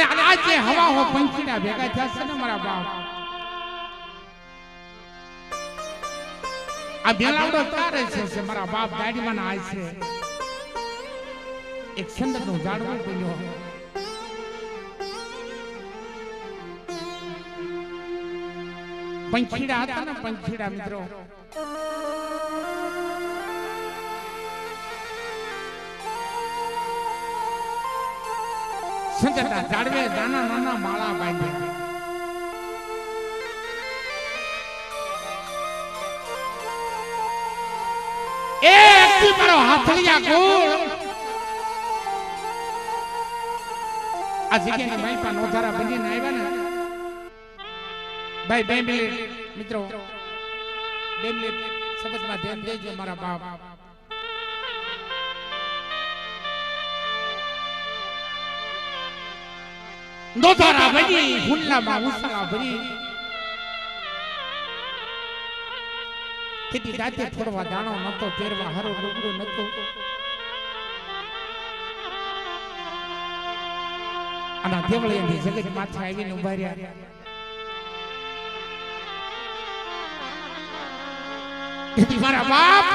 અને આ જે હવા હો પંખીડા ભેગા થયા છે ને મારા બાપ, આ બેલાવડો તારે છે મારા બાપ દાડીમાં ના છે એક સંદર નું ઝાડવું બન્યો. પંખીડા હતા ને પંખીડા મિત્રો, સંદરના ઝાડવે નાના નાના માળા બાંધ્યા. એ અક્કી મારો હાથલિયા ગોળ આ જગ્યાની માઈપા નોધારા બનીને આવ્યા ને ભાઈ, 2 મિનિટ મિત્રો, 2 મિનિટ શબ્દમાં ધ્યાન દેજો મારા બાપ. નોધારા બની હુલ્લામાં ઉસળા ભરી તેથી દાંતે ફોડવા દાણો નતો, પહેરવા હારો લુગડું નતું. અને દેવળિયાની જગત માથે આવીને ઉભા રહ્યા. તેથી મારા બાપ,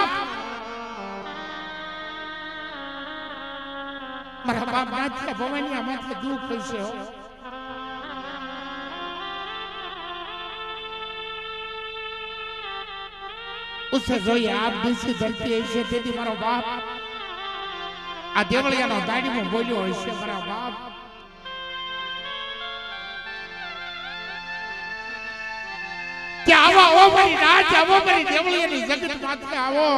મારા બાપ માથે ભવાનિયા માથે દુઃખ હશે. उसे જોઈએ આપ દિલથી ધરતી હશે. તેથી મારો બાપ આ દેવળિયાનો દાડીમાં બોલ્યો હશે મારા બાપ, કે આવો ઓ મારી રાજ, આવો મારી દેવળિયાની જગત માથે આવો.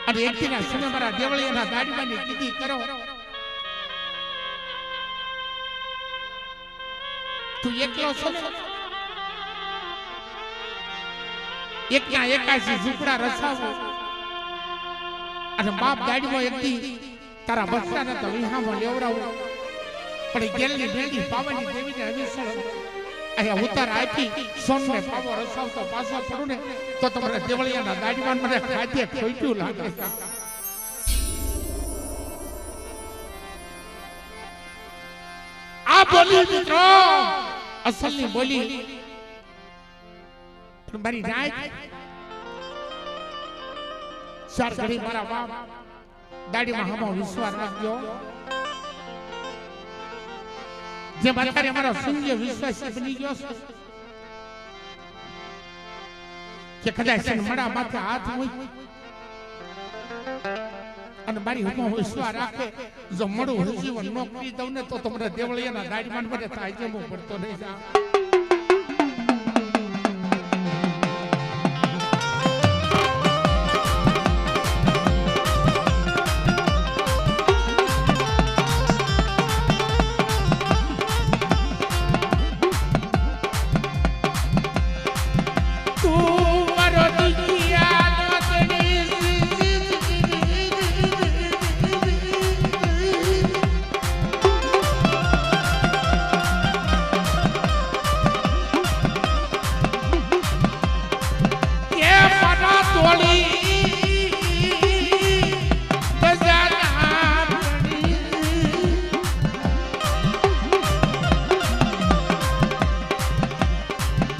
અને એકદીના સમય મારા દેવળિયાના દાડીમાંની કીધી કરો. તું એકલો છો ને, એકના 81 ઝૂંપડા રસાવો અને બાપ દાડીમાં એકદી તારા બચ્ચાને તો વિહામાં લેવરાવું. પણ ગેલની ભેડી પાવાની દેવીને હવેસળ અહીંયા ઉતાર આપી સોનને પાવો રસાવતો પાછો પડું ને તો તમારા દેવળિયાના દાડીમાં મને ખાધે ખોટ્યું લાગે. આ બોલી મિત્રો અસલની બોલી. મારી રાત ચાર ઘડી મારા બાપ દાડીમાં હમો વિશ્વાસ રાખ્યો. જે અત્યારે અમારો સૂર્ય વિશ્વાસી બની ગયો છે કે કદાચ મડા માથે હાથ હોય અને મારી હમો વિશ્વાસ રાખે, જો મળું જીવન ન કરી દઉં ને તો તમારા દેવળિયાના દાડીમાં મને થાય છે, હું પડતો નહીં જા.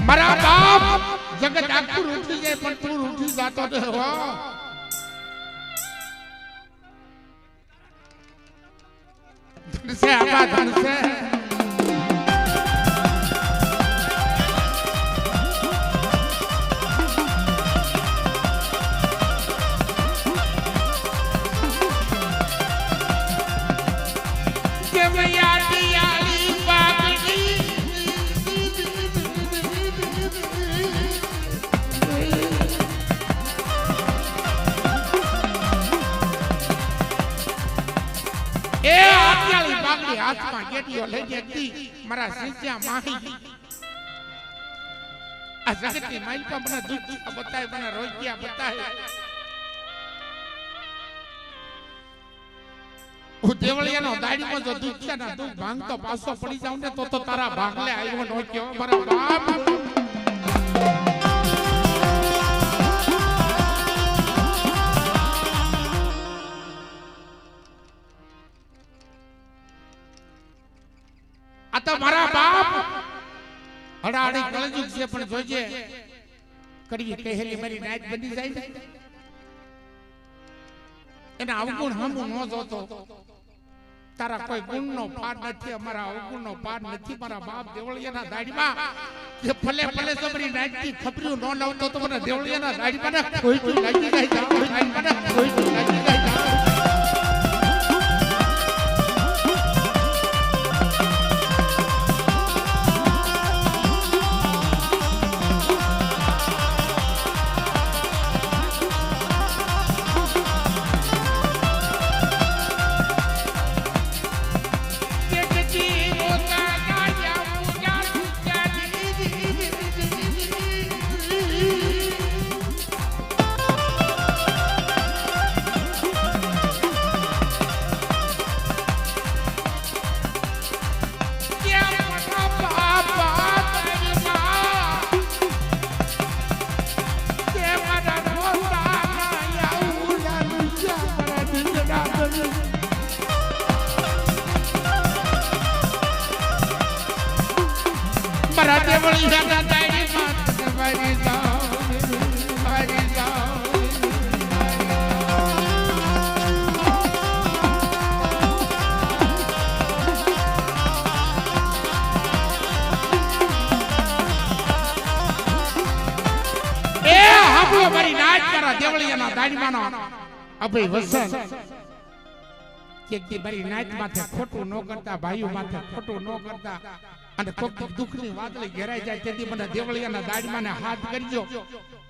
મારા બાપ જગત આખું ઉઠી જાય પણ તું ઉઠી જાતો હો. ધનસે આબા ધનસે હાથમાં ગેટીઓ લઈ જતી મારા સિંચા માહી. આ જગતની માલિકા મને દુઃખ બતાય, મને રોજિયા બતાય. હું દેવળિયાનો દાડીમાં જો દુઃખ છે ને દુઃખ ભાંગતો પાછો પડી જાઉં ને તો તારા ભાગલે આવ્યો નો કયો મારા બાપ. હડાહડી કળજુગ છે પણ જોજે કરવી કહેલી મારી નાઈટ બની જાય ને એના અવગુણ હમું ન જોતો તારા કોઈ ગુણનો પાર નથી અમારા અવગુણનો પાર નથી મારા બાપ દેવળિયાના દાડીમાં જે ફલે ફલે તમારી નાઈટની ખબરીઓ ન લાવતો તો મને દેવળિયાના દાડીમાં કોઈ લાગી જાય દાડીમાં કોઈ લાગી જાય દેવળિયાના દાડીમાંનો અભય વસન કે મારી નાઈટ માથે ખોટું ન કરતા ભાઈઓ માથે ખોટું ન કરતા અને કોક દુઃખની વાદળી ઘેરાઈ જાય તેથી મને દેવળિયાના દાડીમાંને હાથ કરજો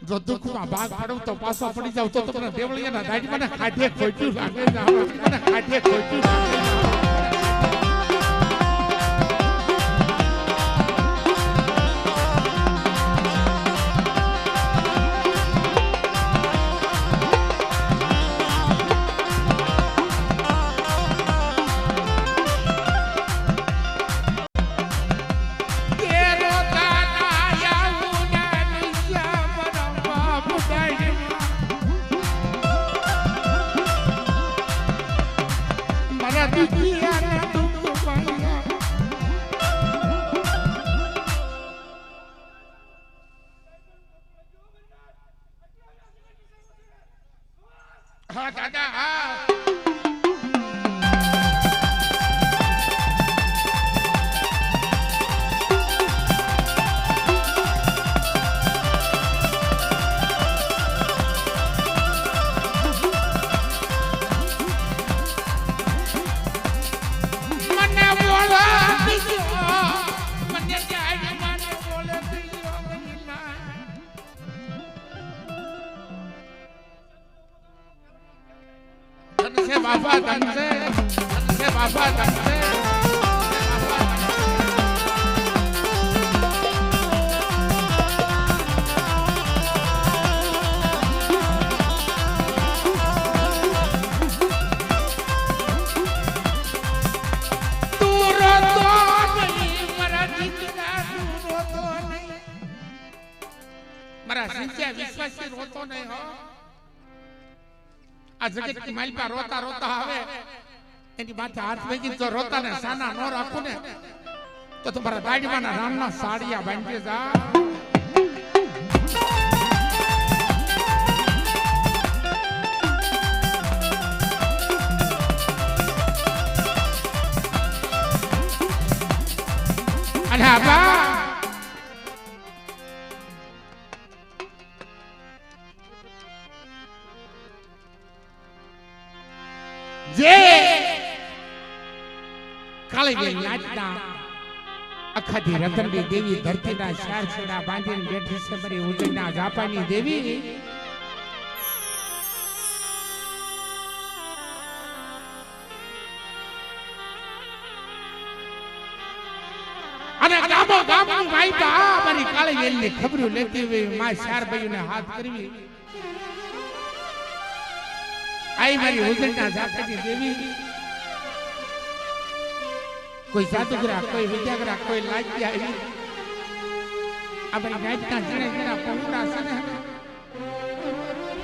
જો દુઃખમાં ભાગ પડું તો પાછો પડી જાવ તો તમને દેવળિયાના દાડીમાંને કાઢે ખોટ્યું લાગે મને કાઢે ખોટ્યું લાગે હા દાદા હા બાબા ધનસે બાબા ધનસે મારા સિંચે વિશ્વાસી રોતો નહીં હો આ જગત की માલપા રોતા રોતા આવે એની માથે હાથ મેગી તો રોતા ને સાના ન રાખો ને તો તમારા દાડીમાંના રામના સાડિયા બાંધી જા અને આબા જે કાળીબેન નાચના અખાધી રતનબી દેવી ધરતીના ચાર છેડા બાંધીને બેઠી છે મારી ઉજ્જૈનના જાપાની દેવી અને ગામો ગામની માઈપા મારી કાળીબેનની ખબરો લેતી હોય માં ચાર ભાઈઓને હાથ કરવી आई मारी उजड़ना जापानी देवी कोई जादूगरा कोई विद्यागरा कोई लाज्या आई अपनी नाचना जने जरा पहुंचा सने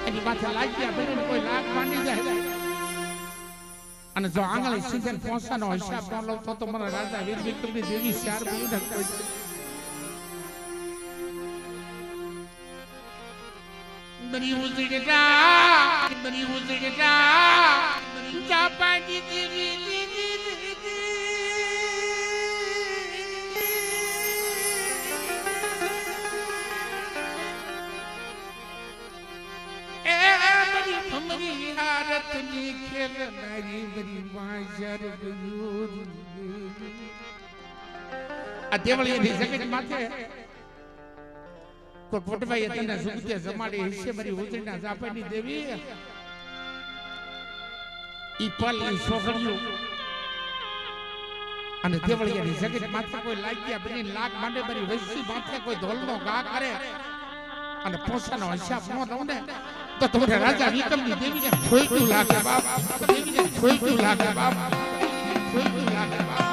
एनी माथे लाज्या बने कोई लाग मानी जाए અને જો આંગળી સીઝન પહોંચવાનો હિસાબ ન લો તો મને રાજા વીર વિક્રમની દેવી ચાર ભાઈ ઢકતો Mari uzida, mari uzida, japani di. Mari harat ni khelnari mari majar buyud. આ દેવળિયાની જગત માથે કોઈ પોટભાઈ તને સુખતે જમાડી હિસ્સે મારી ઉજળીના જાપાની દેવી ઈ પલ ઈ છોકરીઓ અને દેવળિયાની જગત માથે કોઈ લાગ્યા બની લાગ માંડે મારી વૈસી માથે કોઈ ઢોલનો ગા કરે અને પોસાનો હિસાબ ન દઉં ને તો તમારે રાજા વિક્રમની દેવીને ખોઈતું લાગે બાપ દેવીને ખોઈતું લાગે બાપ ખોઈતું લાગે બાપ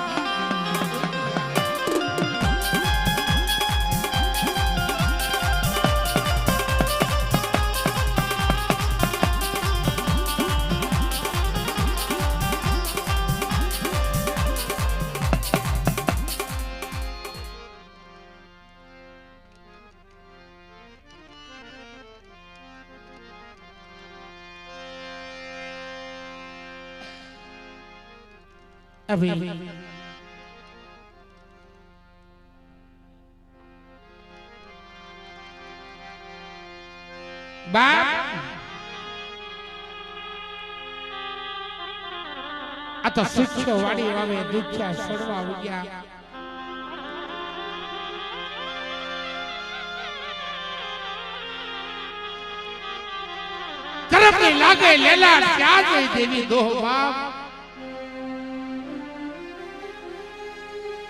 अभी बाप आ तो शिक्षो वाड़ी वावे दुख्या सड़वा उग्या करम ने लागे लेला क्या देवी दो बाप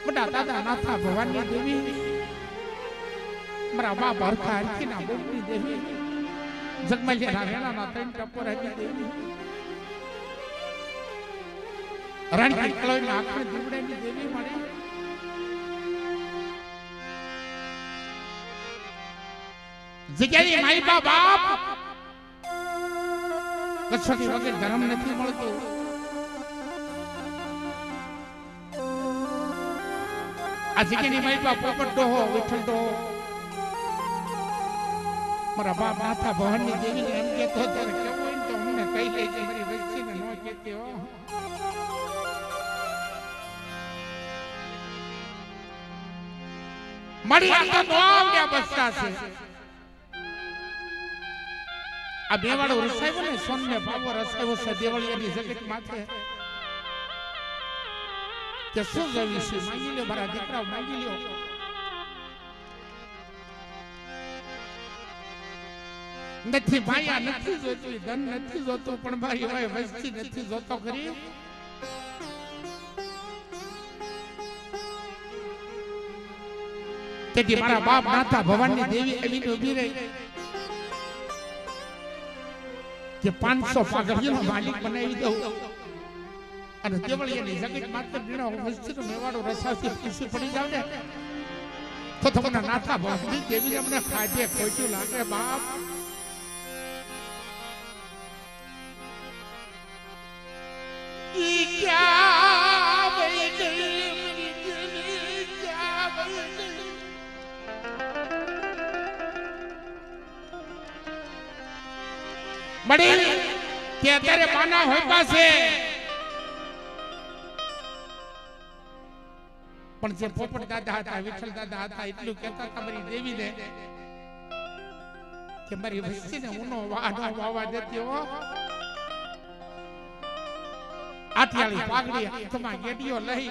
बड़ा दादा नाथा भवानी देवी मरा बाप हरखा हरखी ना बोलनी देवी जगमले राणा ना तीन टप्पर हरी देवी रण की कलोई ना आंखें दुबड़े की देवी मरी जगह माई बाप कछड़ी वगैरह धर्म नहीं મળતો આ જગ્યાની મારી બાપ પોપટ ડોહો વિઠ્ઠલ ડોહો મારા બાપ નાથા ભવાની દેવીને એમ કહેતો ત્યારે કેવું હોય તો અમને કહી લેજે મારી વચ્ચીને ન કહેતી હો મારી આ તો નોવ્યા બસતા છે આ બેવાડો રસાયો ને સોનને ભાવો રસાયો છે દેવળિયાની જગત માથે કે શું જવી છે માંગી લ્યો મારા દીકરા માંગી લ્યો નથી માયા નથી જોતું ધન નથી જોતું પણ મારી ભાઈ વસ્તી નથી જોતો કરી તેથી મારા બાપ નાથા ભવાની દેવી એવી ઉભી રહી કે 500 પાઘડીનો માલિક બનાવી દઉં અને દેવળિયાની જગત માત્ર બીણો વસ્તીનો મેવાડો રસાથી પીસી પડી જાવ ને તો તમને નાથા ભવાની દેવી અમને ખાધે ખોટું લાગે બાપ ઈ ક્યા વઈ ગઈ મેરી દિલી ક્યા વઈ ગઈ બડી કે અત્યારે માના હોય પાસે પણ જે પોપટ દાદા હતા વિઠ્ઠલ દાદા હતા એટલું કહેતા હતા મારી દેવીને કે મારી વસ્તીને ઉનો વાડો વાવા દેતી હો આટિયાળી પાઘડી હાથમાં ગેડીઓ લઈ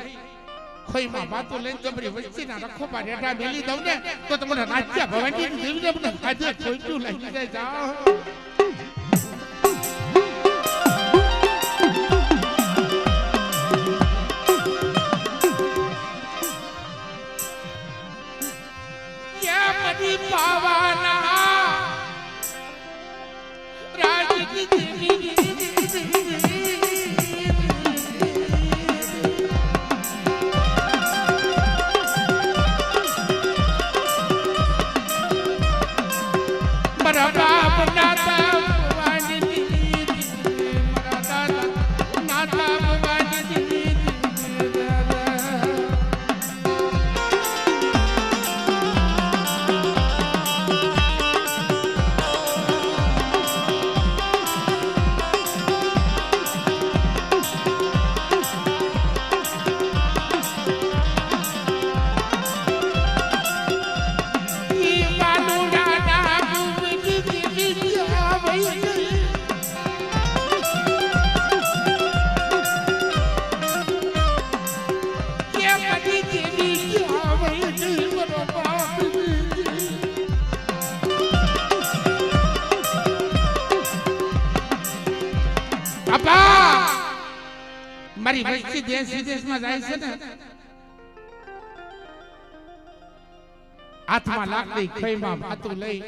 ખોઈમાં બાતો લઈને જો મારી વસ્તીના રખોમાં રેઢા મેલી દઉં ને તો તમને નાચ્યા ભવાની દેવીને મને ખાધે ખોઈતું લાગી જાય જાઓ બાપા મારી વસ્તી દેશ વિદેશમાં જાય છે ને હાથમાં લાકડી ખઈમાં ભાતું લઈ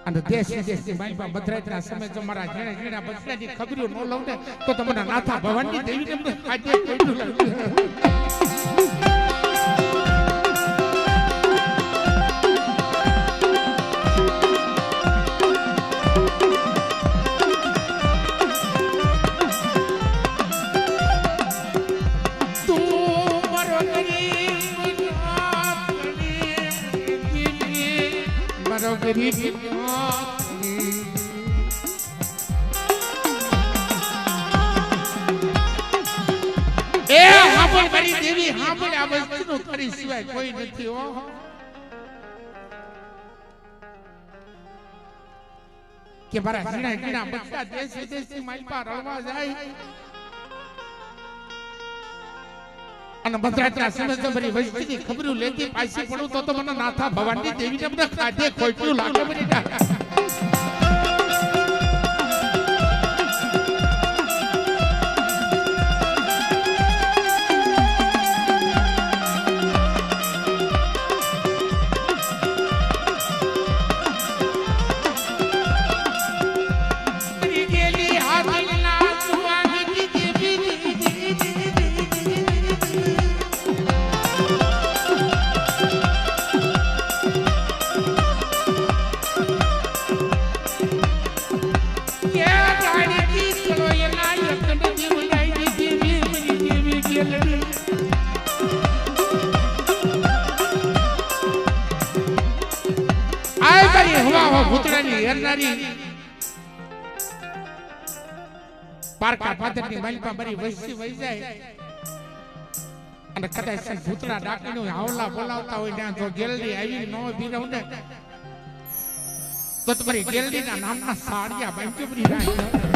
અને દેશ વિદેશની માલમાં મધરાતના સમય જો મારા ઝીણા ઝીણા બચડાની ખબરીઓ ન લઉં ને તો તમને નાથા ભવાની દેવીને મને આજે કોઈનું લાગ્યું ગરીબ એ હાંભળ મારી દેવી હાંભળ આ વસ્તુનું તારી સિવાય કોઈ નથી હો કે મારા ઝીણા ઝીણા બચ્ચા દેશ વિદેશની માલપા રળવા જાય અને મધરાતના સમય મારી વસ્તીની ખબરું લેતી પાછી પડું તો મને નાથા ભવાની દેવીને મને ખાધે ખોટલું લાગે મને પારકા પાદરની માલપા મારી વસ્તી વહી જાય અને કદાચ ભૂતળા ડાકીનો હાવલા બોલાવતા હોય ત્યાં જો ગેલડી આવી ન બીરવ ને તો તમારી ગેલડીના નામના સાડિયા બાંધ્યો બની જાય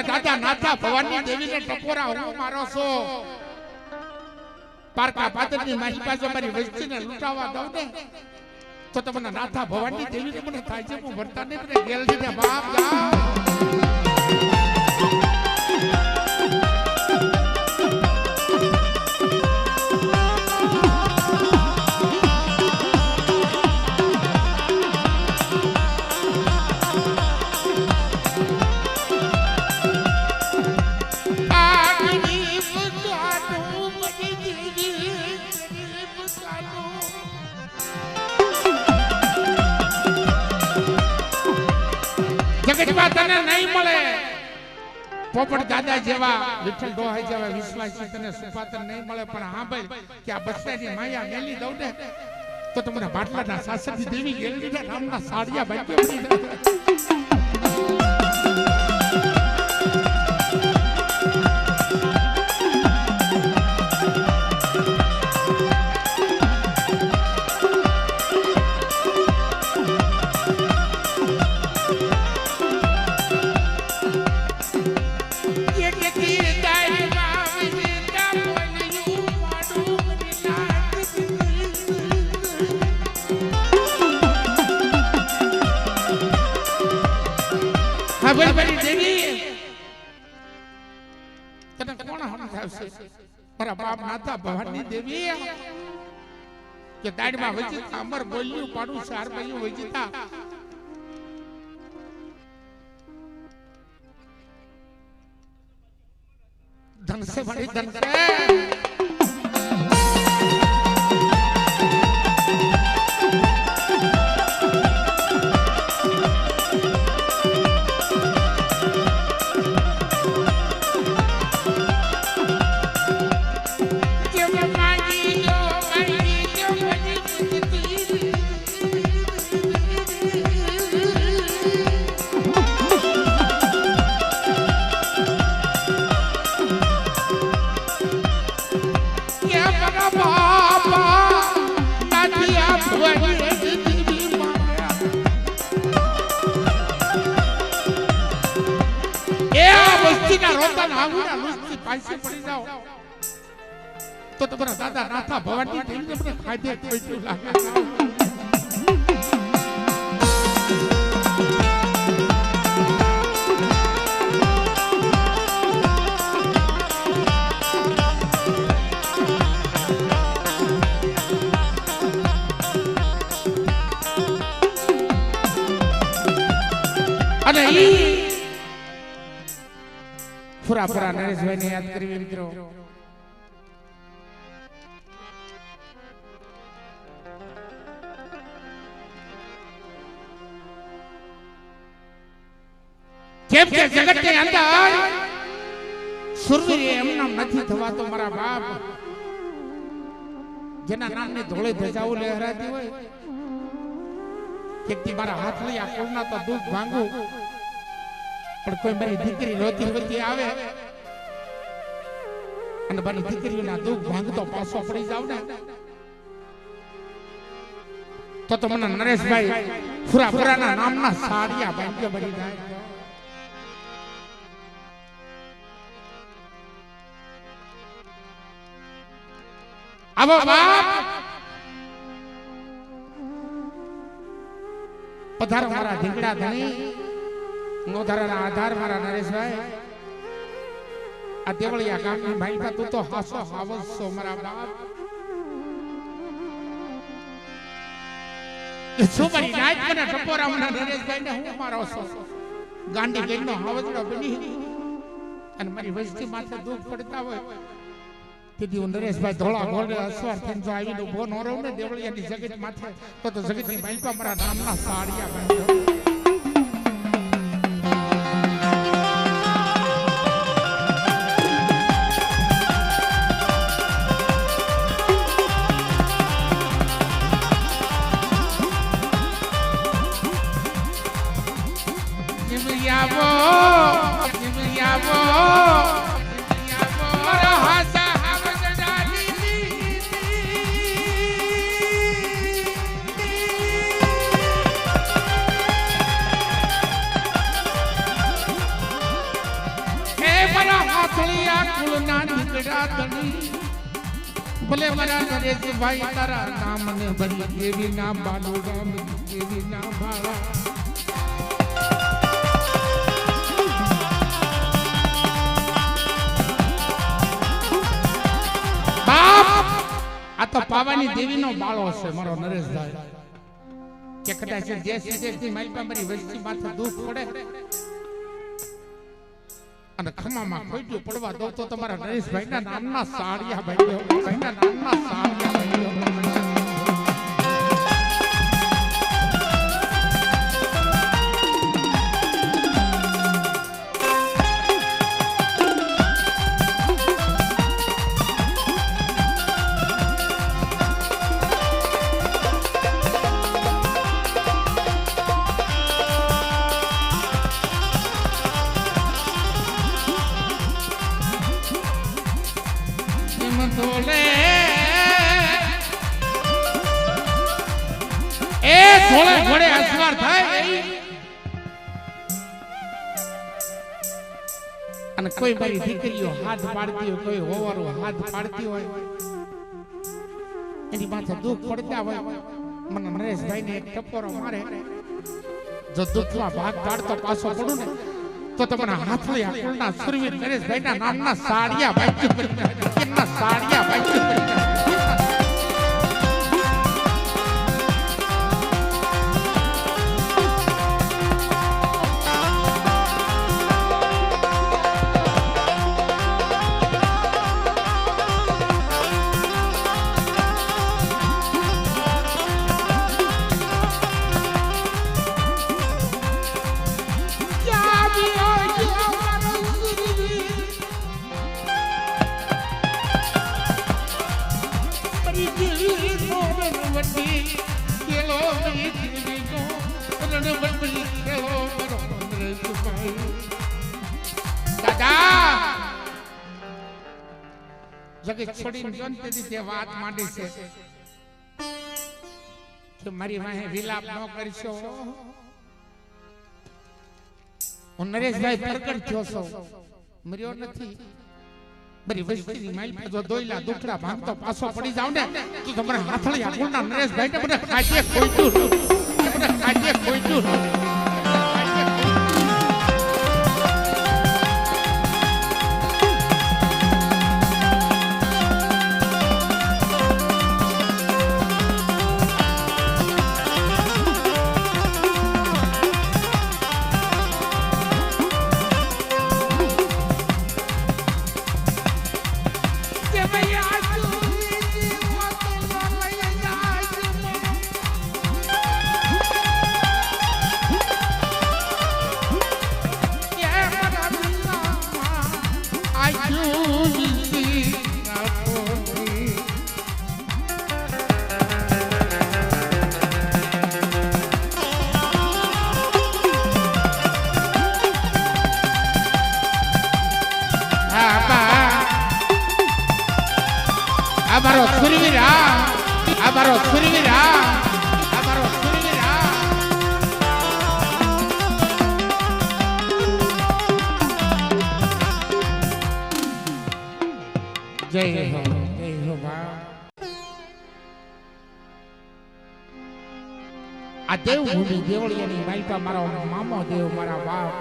દાદા નાથા ભવાની દેવીને ટપોરા હું મારો છો પારકા પાદરની મારી પાસે મારી વસ્તીને લૂંટાવા દઉં ને તો તમને નાથા ભવાની દેવીને મને થાય છે હું ભરતા નહીં મને ગેલડીને બાપ જાઓ તને નહીં મળે પોપટ દાદા જેવા વિઠ્ઠલ ડોહાઈ જેવા વિશ્વાસી તને સુપાતર નહીં મળે પણ હા ભાઈ કે આ બચ્ચાની માયા મેલી દઉં ને તો તમને બાટલાના સાસરી દેવી ગેલડીના નામના સાડિયા બાંધ્યો મારા બાપ નાથા ભવાની દેવી કે દાડમાં વજીતા અમર બોલ્યું પાડું ચાર ભાઈઓ વજીતા ધન સે બડી ધન સે રોતા આંગુડા લુસ્તી પાછી પડી જાઓ તો તમારા દાદા નાથા ભવાની થઈને મને ખાધે ખોઈતું લાગે અને ઈ ફુરા નરેશભાઈ ને યાદ કરી મિત્રો કેમ કે જગત ની અંદર સુરવીર એમ નામ નથી થવાતો મારા બાપ જેના નામની ધોળી ધજાઓ લહેરાતી હોય કે મારા હાથ લઈ આ કોના તો દુઃખ ભાંગુ પણ કોઈ મારી દીકરી રોતી રોતી આવે અને મારી દીકરીના દુઃખ ભાંગતો પાછો પડી જાવ ને તો મને નરેશભાઈ ફુરાના નામના સાડિયા ભાંગ્ય ભરી જાય આવો બાપ પધારો મારા ઢીંગડા ધણી નોધારાના આધાર મારા નરેશભાઈ આ દેવળિયા ગામની ભાઈ તું તો હાસો હાવસો મારા બાપ સુબરી નાઈટ મને ટપોરા મારા નરેશભાઈ ને હું મારો છો ગાંડી ગેનો હાવજડો બની અને મારી વસ્તી માથે દુઃખ પડતા હોય તેથી હું નરેશભાઈ ધોળા ગોળે અસવાર થઈને જો આવીને ઉભો ન રહું ને દેવળિયાની જગત માથે તો જગતની બાઈપા મારા નામના સાડિયા બાંધ્યો ભલે મારા નરેશભાઈ તારા નામ ને ભરી દેવી ના બાલો રામ દેવી ના ભાળા બાપ આ તો પાવાની દેવી નો બાળો છે મારો નરેશભાઈ કે કદાચ દેશ વિદેશથી મારી પાસે મારી વસ્તી માથે દુઃખ પડે અને ખમામાં ખોઈજો પડવા દો તો તમારા નરેશભાઈ ના નામના સાડિયા ભાઈઓ ભાઈના નામના સાડિયા ભાઈઓ ઘોડે અસવાર થાય અને કોઈ મારી દીકરીઓ હાથ પાડતી હોય કોઈ હોવારો હાથ પાડતી હોય એની માથે દુઃખ પડતા હોય મને નરેશભાઈ ને એક ટપોરો મારે જો દુઃખમાં ભાગ પાડતો પાછો પડું ને તો તમારા હાથ લઈ આકુલના સુરવીર નરેશભાઈ ના નામના સાડિયા ભાઈ એમના સાડિયા ભાઈ જગત છોડીને જનતે તે વાત માંડી છે કે મારી વાહે વિલાપ ન કરશો હું નરેશભાઈ પ્રગટ થયો છું મર્યો નથી બરી વસ્તીની માઈલ પર જો દોઈલા દુખડા ભાંગતો પાછો પડી જાવ ને તો તમારે હાથળિયા ગુણના નરેશભાઈ ને મને કાજે ખોઈતું મને કાજે ખોઈતું અમારો સુરવીરા અમારો સુરવીરા અમારો સુરવીરા જય હો બા આ દેવભૂમિ દેવળિયાની માલપા મારો મામો દેવ મારા બાપ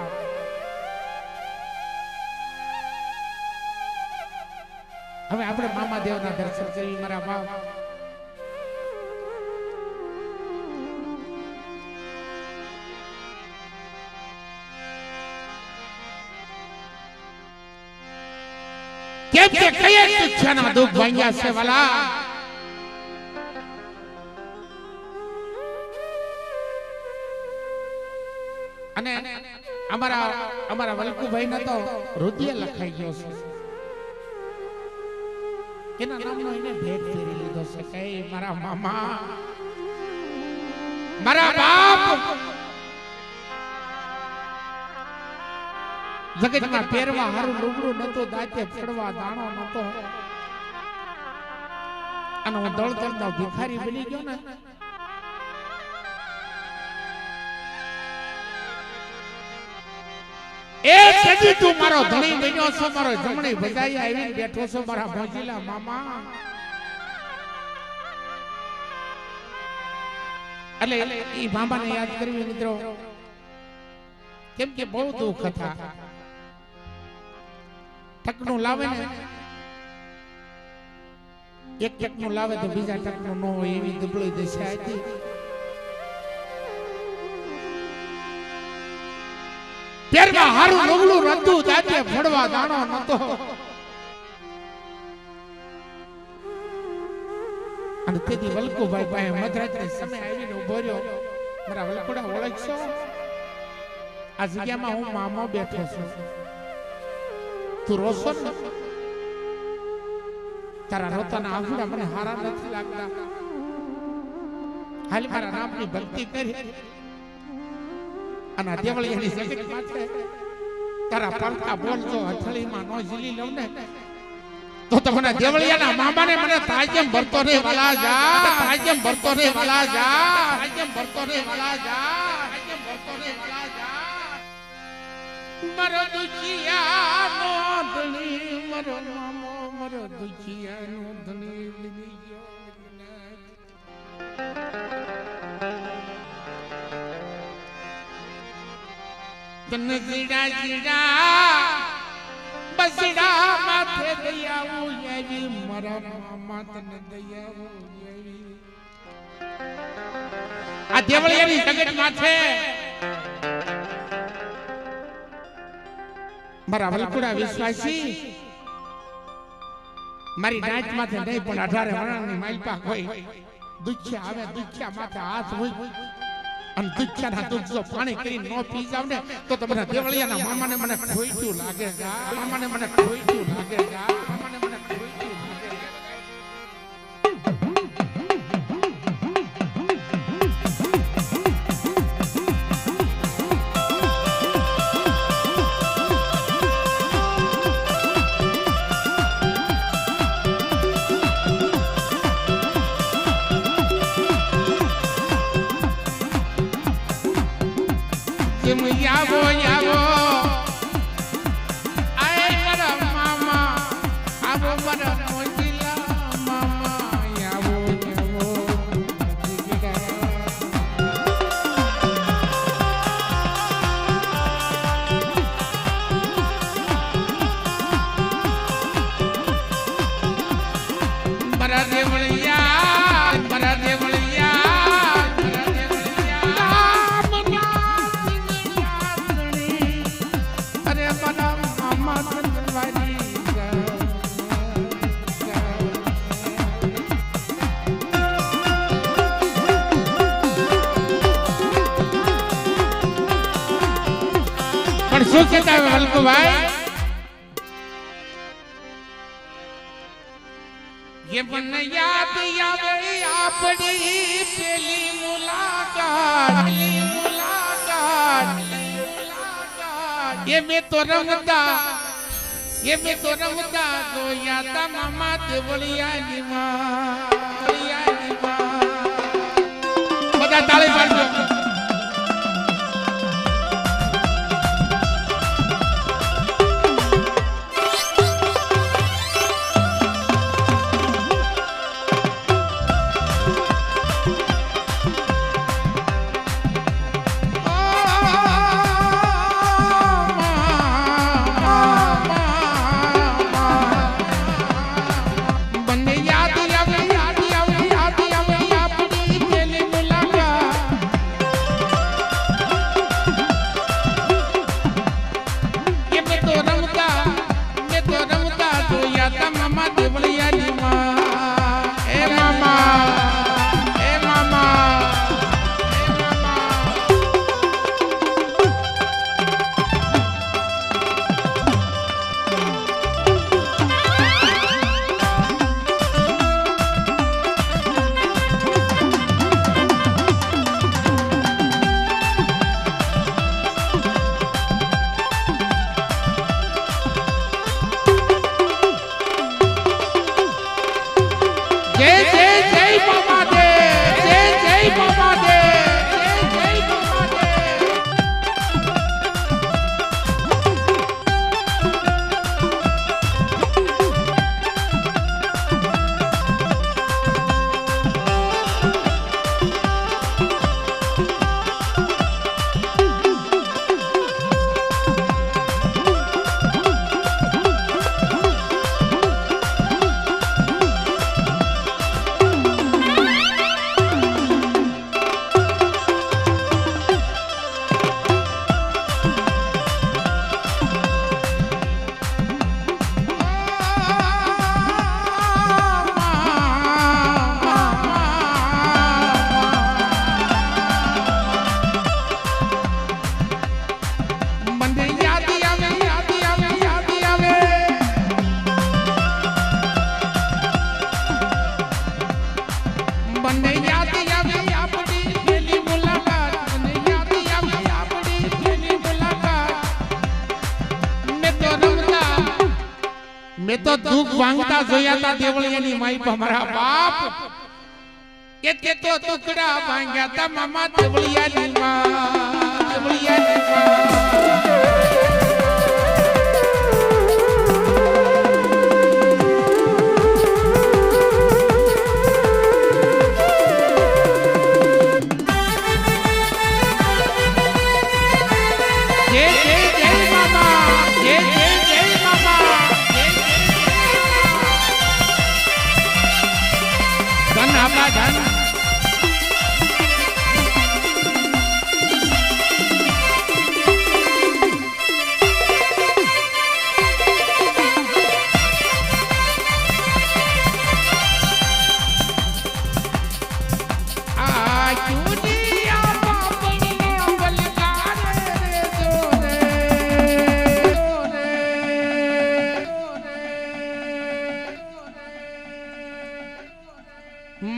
હવે આપણે મામા દેવના દર્શન કરી મારા બાપ કેમ કે કયા ઈચ્છાના દુઃખ ભાંગ્યા છે વાલા અને અમારા વલ્કુભાઈ ને તો હૃદય લખાઈ ગયો છે એના નામનો એને ભેટ ફેરી લીધો છે કે મારા મામા મારા બાપ જગતમાં પહેરવા હારું લુગડું નતો દાંતે ફડવા દાણો નતો અને હું દળદળનો ભિખારી બની ગયો ને એ સજી તું મારો ધણી બન્યો છો મારો જમણી બજાઈ આવીને બેઠો છો મારા ભોજીલા મામા એટલે ઈ મામાને યાદ કરવી મિત્રો કેમ કે બહુ દુઃખ હતા ટકનું લાવે ને એક ટકનું લાવે તો બીજા ટકનું ન હોય એવી દુબળી દશા હતી પહેરવા હારું લુગડું રતું દાંતે ફડવા દાણો નતો અને તેથી વલ્કુભાઈ પાસે મધરાત્રે સમય આવીને ઉભો રહ્યો મારા વલ્કુડા ઓળખશો આ જગ્યામાં હું મામો બેઠો છું તું રોશો ને તારા રોતાના આંસુડા મને હારા નથી લાગતા હાલ મારા નામની ભક્તિ કરી અને દેવળિયાની જગતમાં છે તારા પડતા બોલજો હથળીમાં નો ઝીલી લઉં ને તો તમને દેવળિયાના મામાને મને તાજમ ભરતો રે વાલા જા તાજમ ભરતો રે વાલા જા તાજમ ભરતો રે વાલા જા તાજમ ભરતો રે વાલા જા મરો દુખિયાનો ધણી મરો મામો મરો દુખિયાનો ધણી લીધી ગયો તન જીડા જીડા બસડા માથે દયાવું એવી મરા મામા તન દયાવું એવી આ દેવળિયાની જગત માથે મારા વલ્કુડા વિશ્વાસી મારી નાચ માથે નહીં પણ 18 વર્ષની માલપા કોઈ દુખ્યા આવે દુખ્યા માથે હાથ હોય અને દુખ્યાના દુઃખ જો પાણી કરી નો પી જાવ ને તો તમારા દેવળિયાના મામાને મને ખોઈતું લાગે જા મામાને મને ખોઈતું લાગે જા મામાને મને ખોઈતું લાગે આવો આવો આય શું કહેતા વલ્કુભાઈ ये मन याद आवे आपड़ी पहली मुलाकात ये मैं तो रमदा तो यादा मामा देवलिया नी मां બધા તાળી પાડજો मैं तो दुख वांगता जोया था देवलियानी माई पर हमारा बाप के तो टुकड़ा वांगा था मामा देवलियानी माँ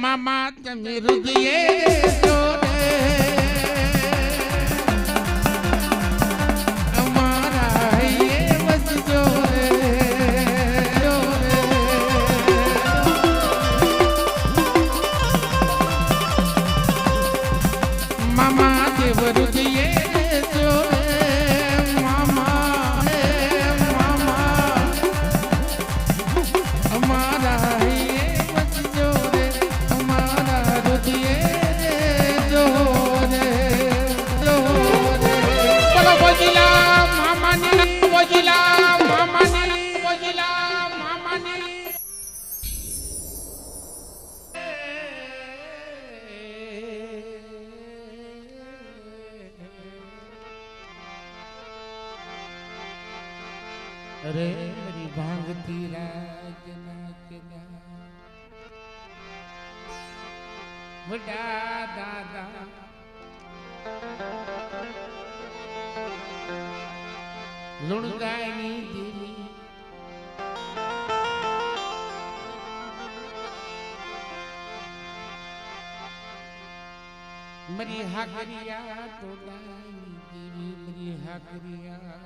मामा तमे हृदय जोड़े हमारा ये बस जोड़े मामा देव हृदय जोड़े मामा हमारा अरे मेरी भांगती राजना के बड़ा दादा લુણગાયની દેવી મરી હાકરિયા તો ગાયની દેવી મરી હાકરિયા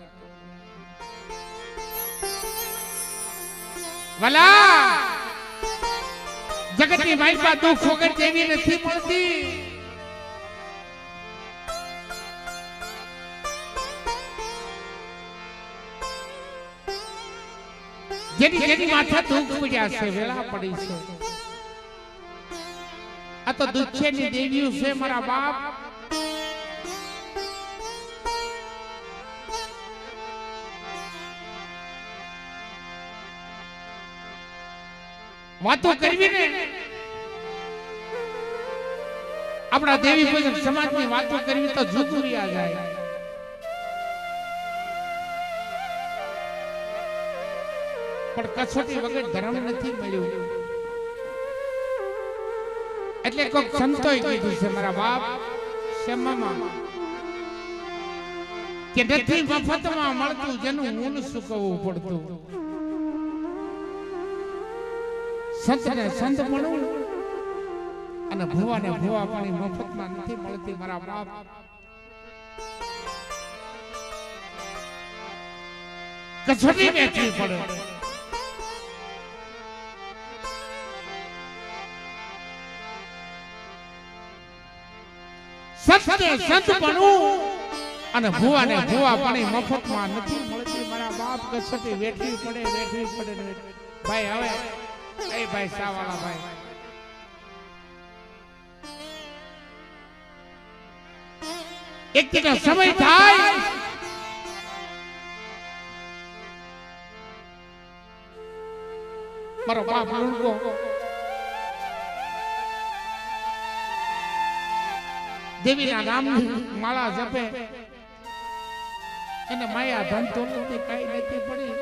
વાલા જગતની માઈપા દુઃખ વગર જેવી નથી મળતી જેની જેની માથા દુઃખ પડ્યા છે વેળા પડી છે આ તો દુઃખની દેવીઓ છે મારા બાપ વાતો કરવી ને આપણા દેવી પૂજક સમાજની વાતો કરવી તો જુદુરિયા જાય પણ કસોટી વગર ધર્મ નથી મળ્યું એટલે કોક સંતોએ કીધું છે મારા બાપ શેમામાં કે નથી મફતમાં મળતું જેનું મૂળ સૂકવવું પડતું સંતને સંત મળવું અને ભુવાને ભુવા પાણી મફતમાં નથી મળતી મારા બાપ કસોટી વેચવી પડે સત્ય સંત બનવું અને ભુવાને ભુવા પાણી મફતમાં નથી મળતી મારા બાપ કસોટી વેઠવી પડે ભાઈ હવે એ ભાઈ સાવાળા ભાઈ એક દિનો સમય થાય મારો બાપ લુણગો દેવીના નામની માળા જપે એને માયા ધન દોલતની કઈ નથી પડી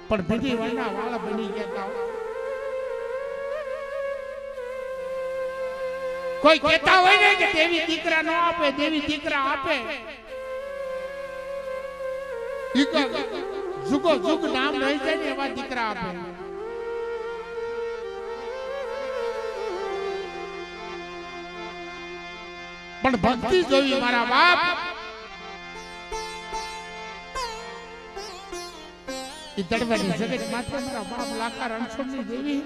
પણ બીજી વરના વાળ બની ગયા કોઈ કહેતા હોય ને કે દેવી દીકરા નો આપે દેવી દીકરા આપે જુગો જુગ નામ રહી જાય ને એવા દીકરા આપે પણ ભક્તિ જોઈ મારા બાપ એ દડવાની જગત માત્ર મારા બાપ લાખા રણછોડની દેવી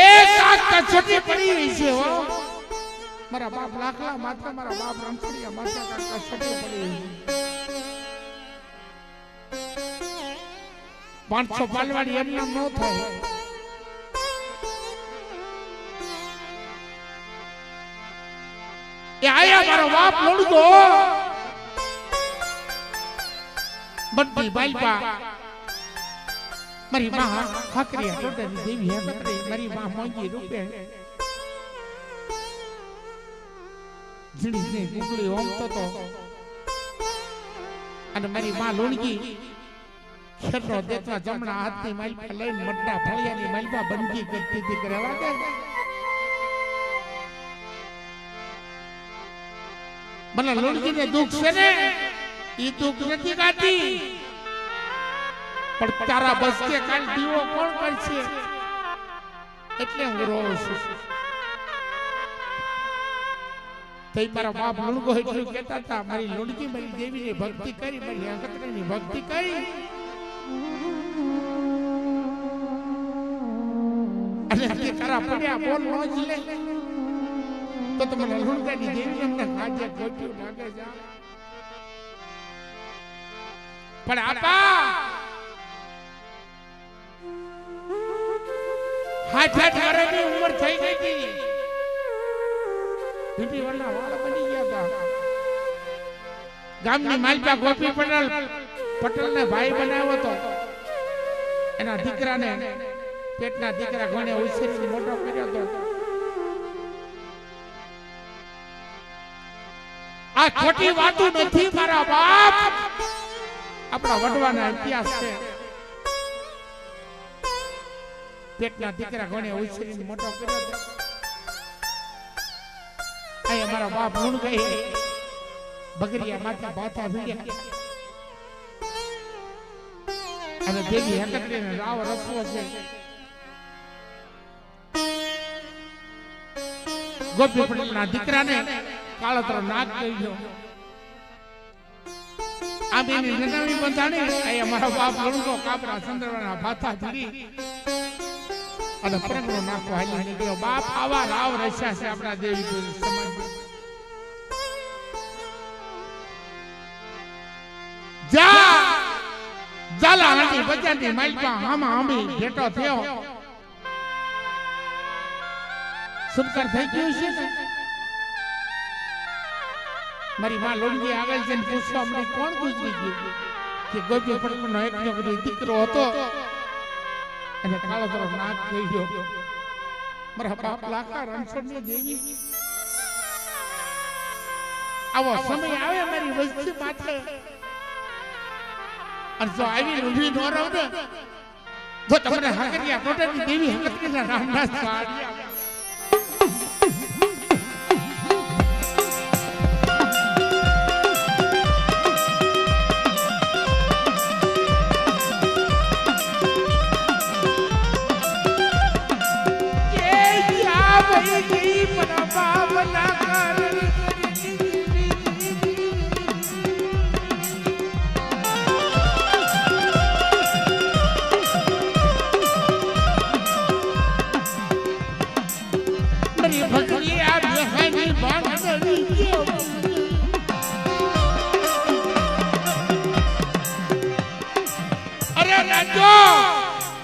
એક કસોટી પડી રહી છે હો મારા બાપ લાખલા માત્ર મારા બાપ રણછોડિયા માત્ર કસોટી પડી રહી 500 પાલવાડી એમ નામ ન થાય એ આયા મારો બાપ લોડતો બધી બાલપા મારી માં ખાકરિયા ટોટની દેવી હે મારી માં મોંગી રૂપે જીડી ને ગુગળી ઓમતો તો અને મારી માં લોણગી ખેતરો દેતવા જમણા હાથની માલપા લઈને મડ્ડા ફળિયાની માલપા બંધી કરતી હતી કરેવા કે મને લોણગીને દુઃખ છે ને ઈ દુઃખ નથી ગાતી પણ તારા બસકે કાલ દીવો કોણ કરશે એટલે હું રોઉં છું તઈ મારા બાપ લુણગો એટલું કહેતા હતા મારી લોણગી મારી દેવીની ભક્તિ કરી મારી અંગતની ભક્તિ કરી અને તે તારા પડ્યા બોલ નો જ લે તો તમને લુણગાની દેવી અમને કાજે ગોઠ્યું લાગે જા પણ આપા હાથ વર્ષની ઉંમર થઈ ગઈ હતી બીબી વરના વાળ બની ગયા હતા ગામની માલપા ગોપી પટેલ ને ભાઈ બનાવ્યો હતો એના દીકરાને પેટના દીકરા ઘણે ઉછેરીને મોટો કર્યો હતો આ ખોટી વાતો નથી મારા બાપ આપણા વડવાના ઇતિહાસ છે પેટના દીકરા ઘણે ઉછેરીને મોટો કર્યો હતો. અહીંયા મારા બાપ ગુણ ગઈ બગરિયા માથે બાથા ભીડ્યા અને દેવી હકતરીને રાવ રસવો છે. ગોપી પટેલના દીકરાને કાળોતરો નાગ કહી ગયો. આ બેની જનાવી બંધાણી અહીંયા મારા બાપ લડુકો કાબરા ચંદ્રવાના ભાથા ધીરી અને પ્રગનો નાખો હાલી નીકળ્યો. બાપ આવા રાવ રસ્યા છે આપણા દેવી સમાજમાં. જા જાલા હાંડી બજારની માલપા હામા હામી ભેટો થયો. સુપકાર થઈ ગયું છે ને? મારી માં લોણજી આગળ જઈને પૂછવા મને કોણ ગુજરી ગયું કે ગોપી પટેલનો એક દીકરો હતો અને કાળોતરો નાગ થઈ ગયો. મારા બાપ લાખા રણછોડની દેવી આવો સમય આવે મારી વસ્તી માથે અને જો આવી ઊભી ન રહો ને તો તમને હાકરિયા ટોટલી દેવી હકતરીના નામના સાડિયા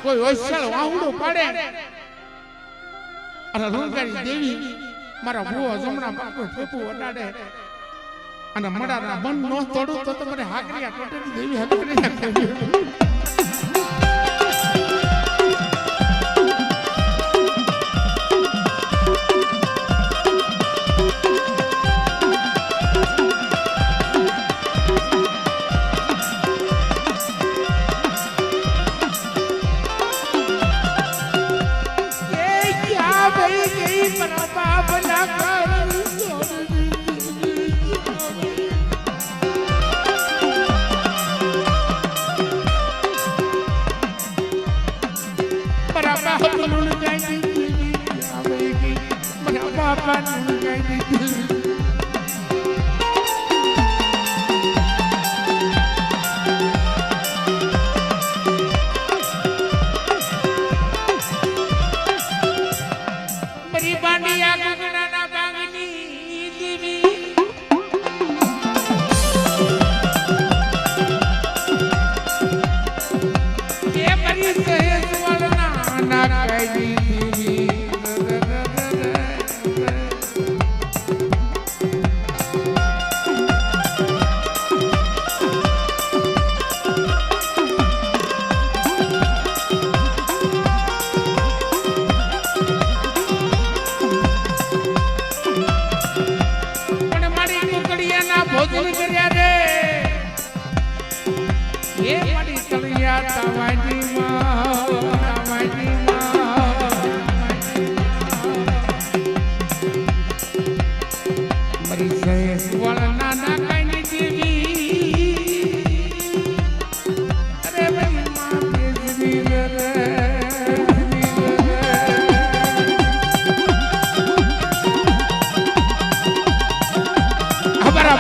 કોઈ હોશિયાર વાહુડો પાડે અને રૂંગારી દેવી મારા ભૂવો જમણા પાકું ઠેપું વડાડે અને મડાના બંધ નો તોડું તો તમારે હાકરિયા ટોટલી દેવી હકરી નાખે.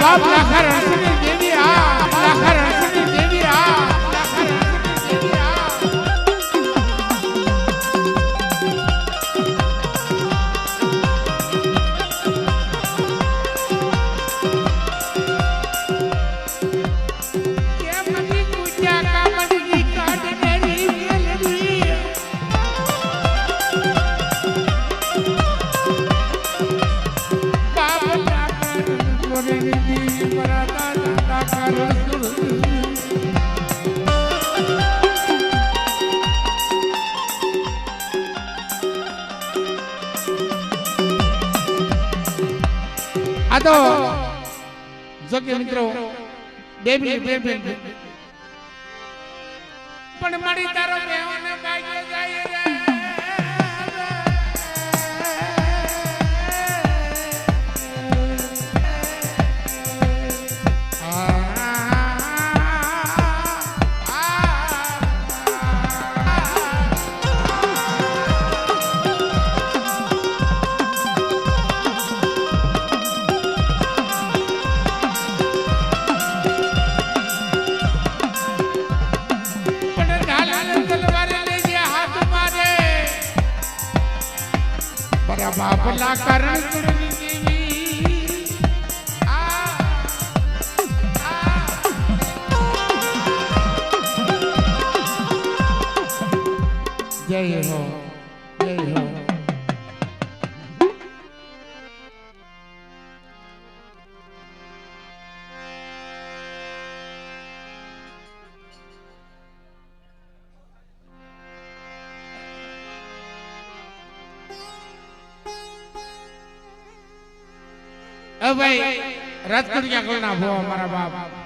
બાપ લાખા રણછોડની દેવી આ લાખા રણછોડની દેવી આ લાખા રણછોડની દેવી આ. કે મની કુજા કા મની કાટ મેરી મેલડી બાપ લાખા રણછોડની આ તો જોકે મિત્રો દેવી પણ મારી તારો બેહોને ભાગ્ય જાય રે મારા બાપલા કરણ જય હો જય હો ભાઈ રાજકોટિયા ગોળના ભો મારા બાપ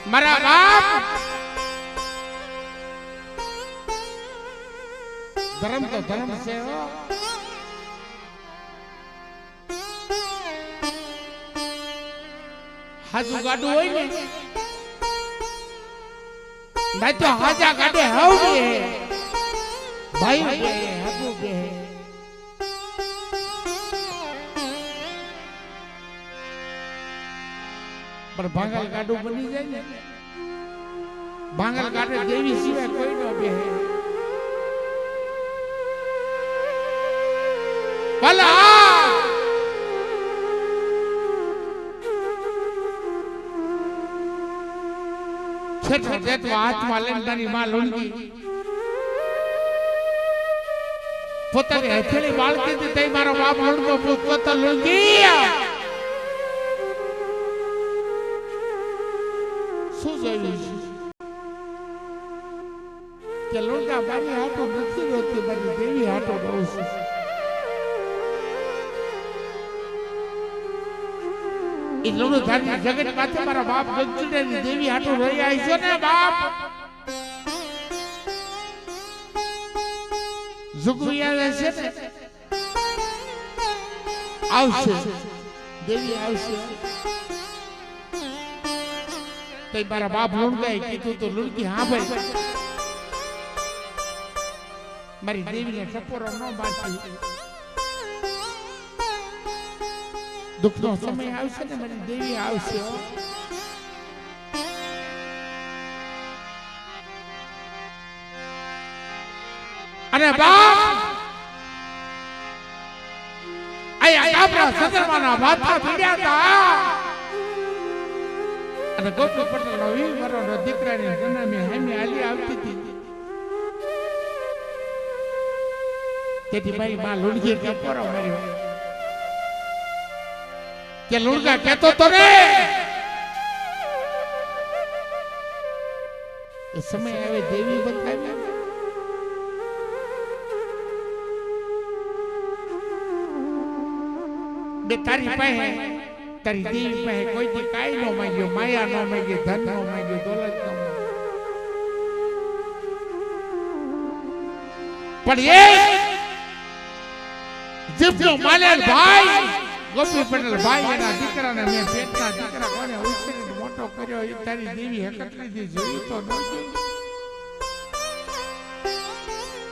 મારા બાપ ધર્મ તો ધર્મ છે હાજુ ગાડું હોય ને ના તો હાજા ગાડે હાવ બે ભાઈ બે હાજુ બે પણ ભાંગલ ગાડું બની જાય ને ભાંગલ ગાડે દેવી સિવાય કોઈ ન બે ભલા છેઠ જેતો હાથમાં લઈને તારી માં લુંગી પોતાની હથેળી બાળકી હતી તે મારો બાપ લુંગો પોતા લુંગી શું જોયું કે લુંગા મારી હાથો નથી રોતી મારી દેવી હાથો રહું છું એ લુંગો ધારી જગત માથે મારા બાપ ગંજુડેની દેવી હાથો રહી આવી છો ને બાપ ઝુકવી આવે છે ને આવશે દેવી આવશે તે મારા બાપ લુંગાઈ કીધું તો લુંગી હા ભાઈ મારી દેવીને ટપોરો ન મારતી દુઃખનો સમય આવશે ને મારી દેવી આવશે અને બાપ આયા આપણા સદરમાના માથા ભીડ્યા હતા અને ગોપી પટેલ નો 20 વર્ષનો દીકરાની જન્મે હામી આલી આવતી હતી તેથી મારી માં લુણગી ટપોરો માર્યો કે લુણગા કહેતો તો રે એ સમય આવે દેવી બતાવી બે તારી પાસે તારી દેવી પાસે કોઈ દી કાઈ નો માંગ્યો માયા નો માંગ્યો ધન નો માંગ્યો દોલત નો પણ એ જીવનો માલેલ ભાઈ ગોપી પટેલ ભાઈ એના દીકરાને મેં પેટના દીકરા કોને ઉછેરીને મોટો કર્યો એ તારી દેવી હકતરીથી જોયું તો ન જોયું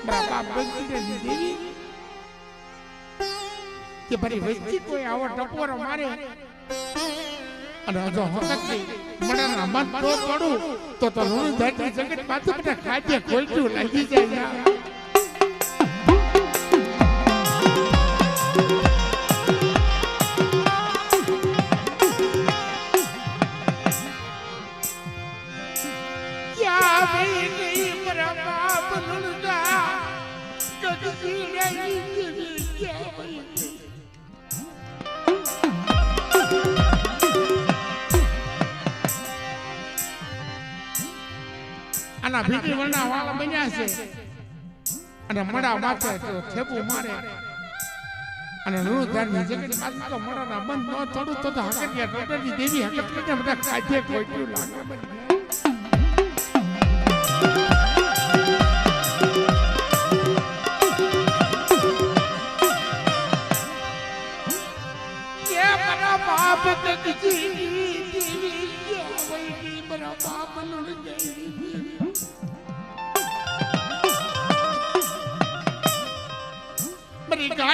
મારા બાપ ગંજીની દેવી કે ભરી વસ્તી કોઈ આવો ટપોરો મારે અને જો હકતરી મણાના મન તો પડું તો ઋણ ધરતી જગત પાછું બધા ખાદ્ય ખોલતું લાગી જાય આના ભીડી વરના વાળા બન્યા છે અને મડા માથે તો થેબુ મારે અને ઋણધારની જગત માથે તો મડાના બંધ ન થોડું તો હકતિયા ટોટલી દેવી હકત કરીને બધા કાઢે કોઈ લાગે કે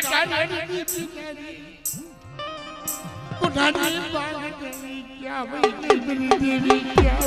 काटा रे कुनानी बात क्या भाई मेरी देवी क्या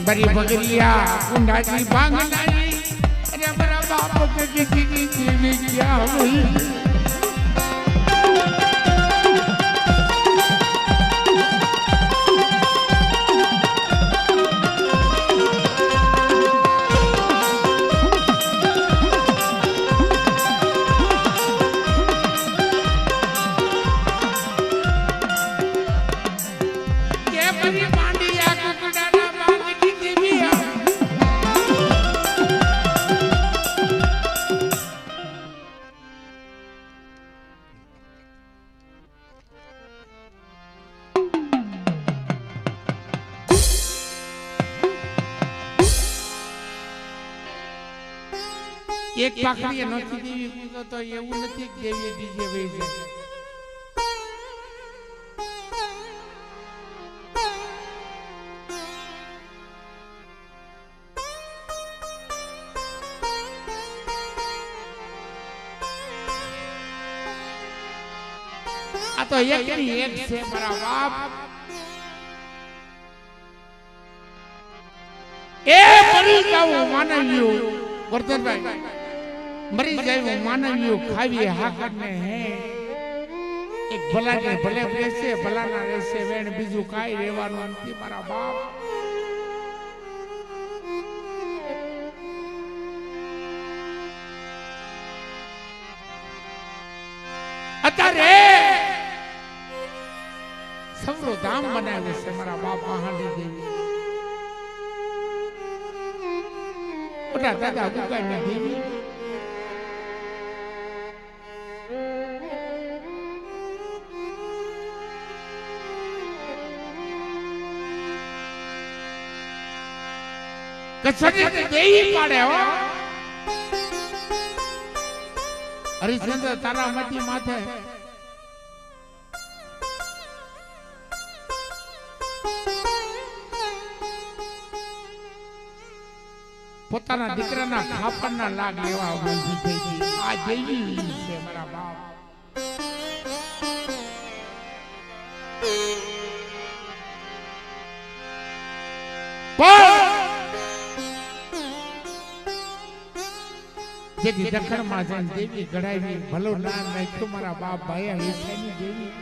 बड़ी बगरिया कुंडा जी बांगलाई अरे मेरा बाप के किसी की देवी क्या हुई ये बड़ी मांडिया कुकड़ा एक पाकड़ी नथी देवी पूजो तो એવું નથી કે દેવી બીજે વઈ જાય આ તો એકની એક છે મારા બાપ એ મરી જાવ માનવ્યો વર્ધનભાઈ मरी जाए मानवियों खावी हाकर ने है एक भला ने भले रेसे भला ना रेसे वेण बीजू काई रेवानो अंती मारा बाप अतारे सवरो धाम बनावे से मारा बाप महाली देवी ओटा दादा गुगा ने देवी कचरी देवी पाड़े हो हरिश्चंद्र तारा मती माथे પોતાના દીકરાના ખાપરના લાગ લેવા ઊભી થઈ ગઈ આ દેવી છે મારા બાપ જેથી દખણમાં જઈને દેવી ગળાવી ભલો નામ નાખ્યું મારા બાપ ભાયા હિસાની દેવી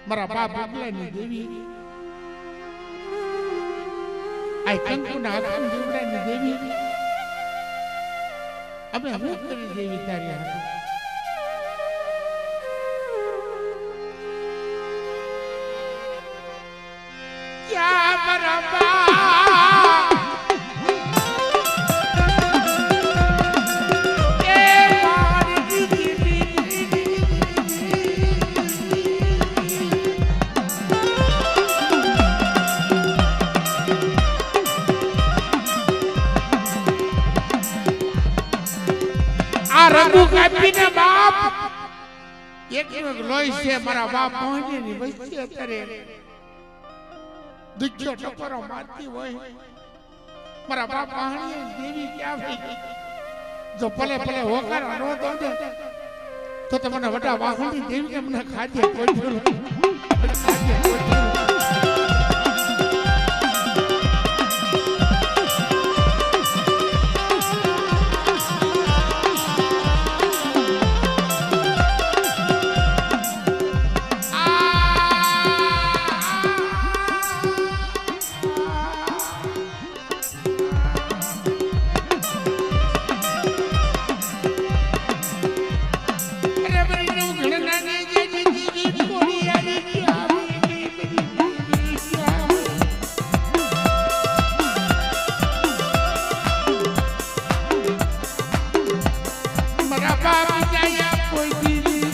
મારા બાપ ઉગલાની દેવી આ કંકુના અખંડ જીવડાની દેવી અમે હું કરી દેવી તારી હાથે क्या बराबर रघु कापी ने बाप एक लोई से मारा बाप पहुंचे नहीं बच्चे करे दुखियो टपरो मारती होय मारा बाप कहानी देवी क्या भाई जो पले पले होकर नो दो दे तो मने वटा वाहनी देवी के मने खाजे कोई खाजे कोई બાપ જાય કોઈ દી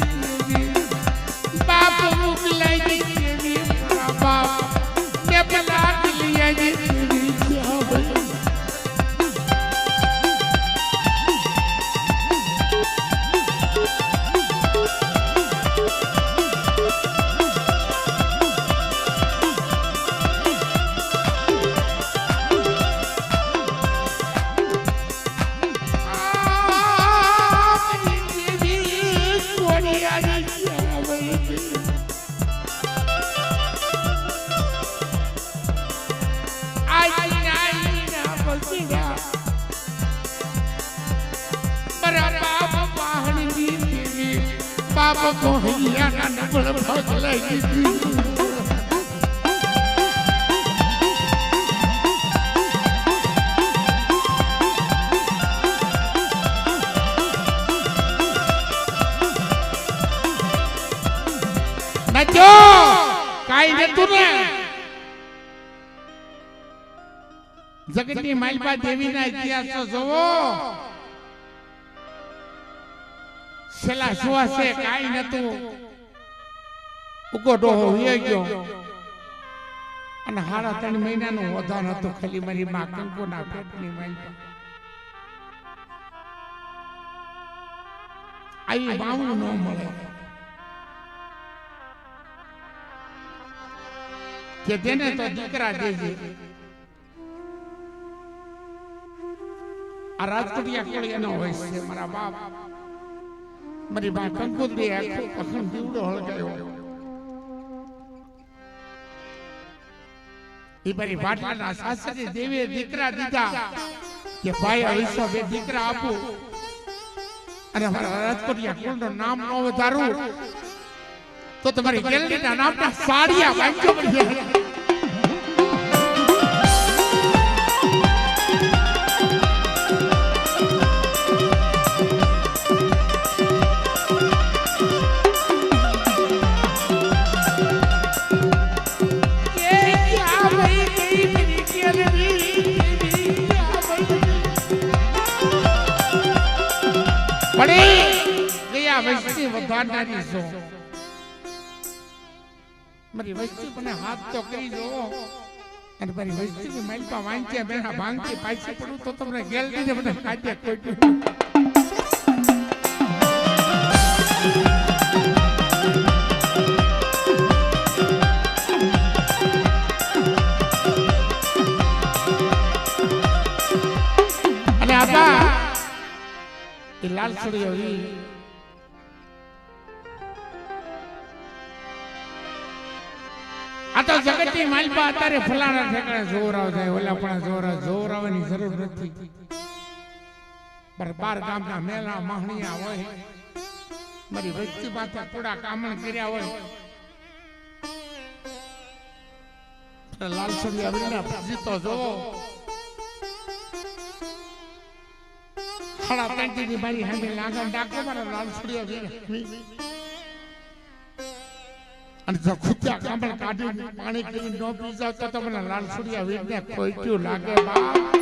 બાપ મોકલાઈ દેવી મારા બાપ ને બલા દિલિયા દેવી જાવે बाबा को हिया ना नबल भाग लगी नचो काई ने तूने जगतनी मालपा देवी ना इतिहास तो जोवो છેલ્લા સુવાસે કાઈ નતું ઉગો ડોહો હોઈ ગયો અને 3.5 મહિનાનું વધાન હતું ખાલી મારી માં કંકોના પેટની માલપા આવી બાવું ન મળે કે તેને તો દીકરા દેજે આ રાજકોટિયા કોળી એનો હોય છે મારા બાપ મારી બા કંકોત્રી આખો અખંડ દીવડો હળગાયો એ મારી બાટલાના સાસરે દેવે દીકરા દીધા કે ભાઈ અવિશ્વ બે દીકરા આપું અને મારા રાજકોટિયા કુળનું નામ ન વધારું તો તમારી ગેલરીના નામના સાડિયા વાંચો પડી વસ્તી વધારનારી છો મારી વસ્તી મને હાથ તો કરી દો અને મારી વસ્તી માલપા વાંચ્યા બેના ભાંગતી પાછી પડું તો તમને ગેલરી ને મને કાઢ્યા કોઈ અને આબા એ લાલ છોડીઓ આ તો જગતની માલપા અત્યારે ફલાણા ઠેકાણે જોર આવે ઓલા પણ જોર આવવાની જરૂર નથી પર 12 ગામના મેલા માહણીયા હોય મારી વસ્તી માથે થોડા કામણ કર્યા હોય લાલસરી આવીને જીતો જો 3.5 ની મારી સામે લાગણ ડાકો મારા લાલસરી આવીને અને જો ખુચ્ચા કામળ કાઢીને પાણી પીને ન પી જાવ તો તમને લાલસુડિયા વીરને ખોટ્યું લાગે બા